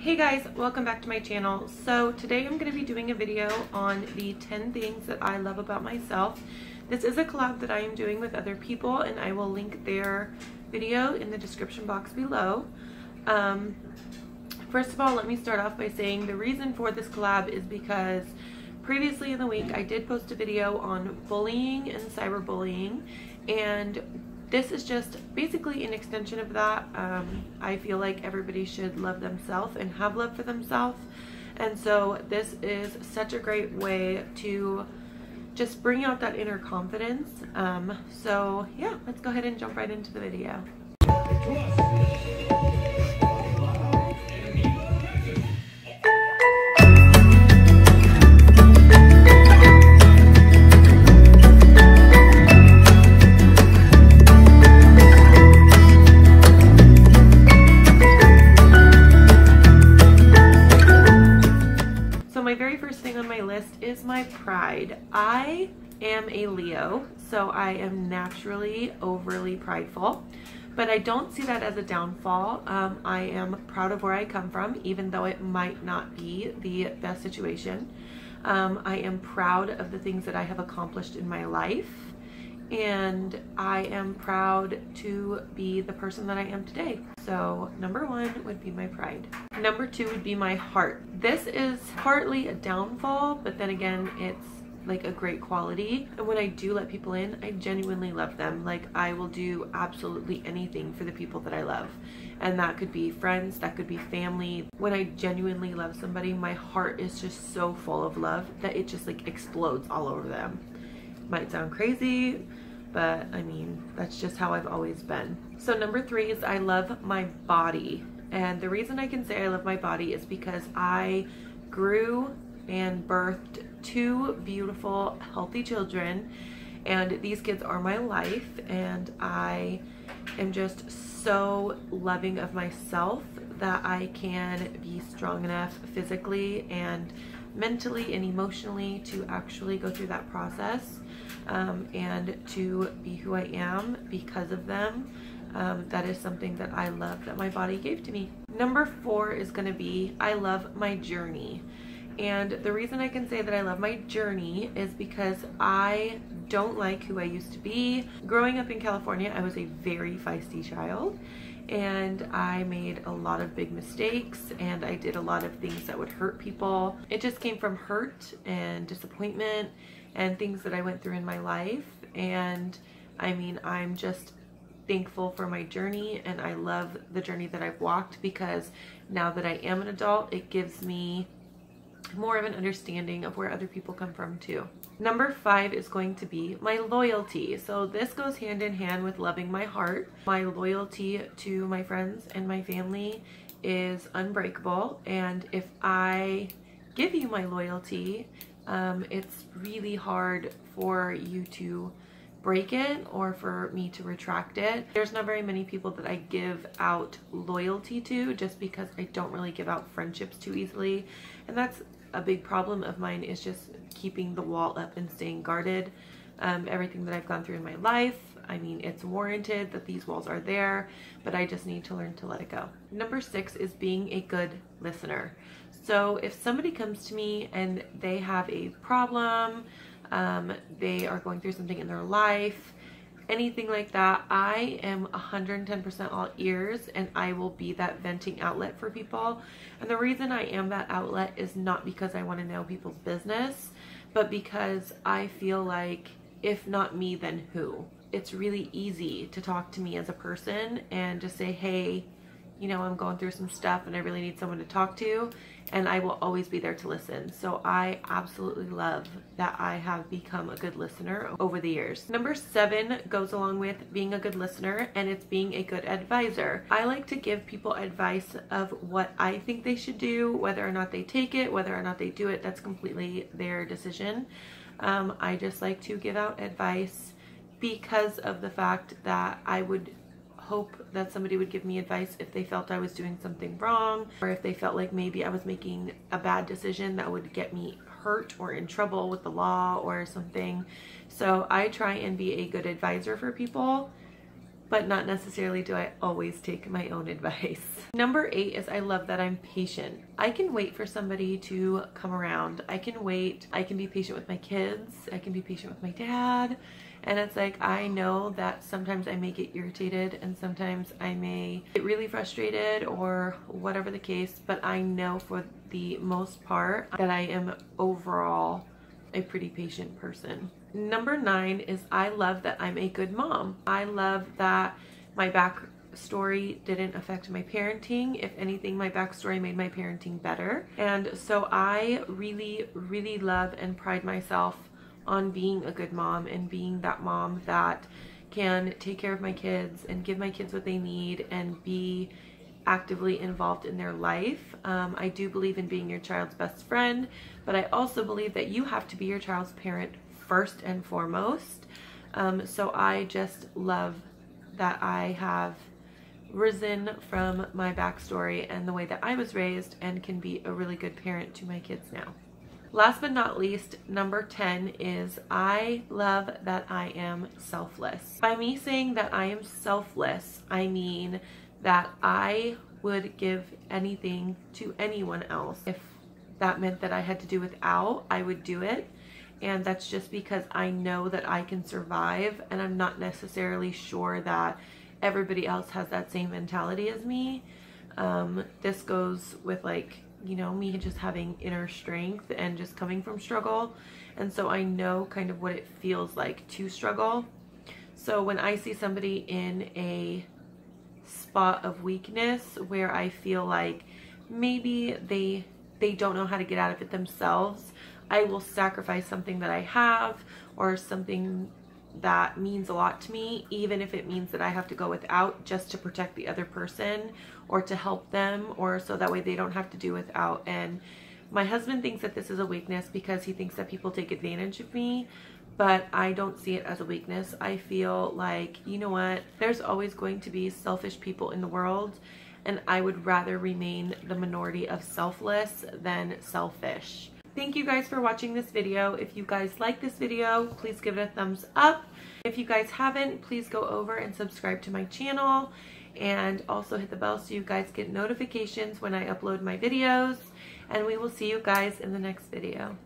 Hey guys, welcome back to my channel. So today I'm going to be doing a video on the 10 things that I love about myself. This is a collab that I am doing with other people, and I will link their video in the description box below. First of all, let me start off by saying the reason for this collab is because previously in the week I did post a video on bullying and cyberbullying, and this is just basically an extension of that. I feel like everybody should love themselves and have love for themselves, and so this is such a great way to just bring out that inner confidence. So yeah, let's go ahead and jump right into the video. Is my pride. I am a Leo, so I am naturally overly prideful, but I don't see that as a downfall. I am proud of where I come from, even though it might not be the best situation. I am proud of the things that I have accomplished in my life, and I am proud to be the person that I am today. So number one would be my pride. Number two would be my heart. This is partly a downfall, but then again, it's like a great quality. And when I do let people in, I genuinely love them. Like, I will do absolutely anything for the people that I love. And that could be friends, that could be family. When I genuinely love somebody, my heart is just so full of love that it just like explodes all over them. Might sound crazy, but I mean, that's just how I've always been. So number three is I love my body. And the reason I can say I love my body is because I grew and birthed two beautiful, healthy children, and these kids are my life, and I am just so loving of myself that I can be strong enough physically and mentally and emotionally to actually go through that process, and to be who I am because of them. That is something that I love that my body gave to me. Number four is going to be I love my journey. And the reason I can say that I love my journey is because I don't like who I used to be. Growing up in California, I was a very feisty child, and I made a lot of big mistakes, and I did a lot of things that would hurt people. It just came from hurt and disappointment and things that I went through in my life. And I mean, I'm just thankful for my journey, and I love the journey that I've walked, because now that I am an adult, it gives me more of an understanding of where other people come from too. Number five is going to be my loyalty. So this goes hand in hand with loving my heart. My loyalty to my friends and my family is unbreakable, and if I give you my loyalty, it's really hard for you to break it or for me to retract it. There's not very many people that I give out loyalty to, just because I don't really give out friendships too easily, and that's a big problem of mine, is just keeping the wall up and staying guarded. Everything that I've gone through in my life, I mean, it's warranted that these walls are there, but I just need to learn to let it go. Number six is being a good listener. So if somebody comes to me and they have a problem, they are going through something in their life, anything like that, I am 110% all ears, and I will be that venting outlet for people. And the reason I am that outlet is not because I want to know people's business, but because I feel like if not me, then who? It's really easy to talk to me as a person and just say, hey, you know, I'm going through some stuff and I really need someone to talk to, and I will always be there to listen. So I absolutely love that I have become a good listener over the years. Number seven goes along with being a good listener, and it's being a good advisor. I like to give people advice of what I think they should do. Whether or not they take it, whether or not they do it, that's completely their decision. I just like to give out advice because of the fact that I would hope that somebody would give me advice if they felt I was doing something wrong, or if they felt like maybe I was making a bad decision that would get me hurt or in trouble with the law or something. So I try and be a good advisor for people, but not necessarily do I always take my own advice. Number 8 is I love that I'm patient. I can wait for somebody to come around. I can wait. I can be patient with my kids. I can be patient with my dad. And it's like, I know that sometimes I may get irritated and sometimes I may get really frustrated or whatever the case, but I know for the most part that I am overall a pretty patient person. Number 9 is I love that I'm a good mom. I love that my backstory didn't affect my parenting. If anything, my backstory made my parenting better. And so I really, really love and pride myself on being a good mom and being that mom that can take care of my kids and give my kids what they need and be actively involved in their life. I do believe in being your child's best friend, but I also believe that you have to be your child's parent first and foremost. So I just love that I have risen from my backstory and the way that I was raised and can be a really good parent to my kids now. Last but not least, number 10 is I love that I am selfless. By me saying that I am selfless, I mean that I would give anything to anyone else. If that meant that I had to do without, I would do it. And that's just because I know that I can survive, and I'm not necessarily sure that everybody else has that same mentality as me. This goes with, like, you know, me just having inner strength and just coming from struggle. And so I know kind of what it feels like to struggle. So when I see somebody in a spot of weakness where I feel like maybe they don't know how to get out of it themselves, I will sacrifice something that I have or something that means a lot to me, even if it means that I have to go without just to protect the other person or to help them, or so that way they don't have to do without. And my husband thinks that this is a weakness because he thinks that people take advantage of me, but I don't see it as a weakness. I feel like, you know what, there's always going to be selfish people in the world, and I would rather remain the minority of selfless than selfish. Thank you guys for watching this video. If you guys like this video, please give it a thumbs up. If you guys haven't, please go over and subscribe to my channel, and also hit the bell so you guys get notifications when I upload my videos. And we will see you guys in the next video.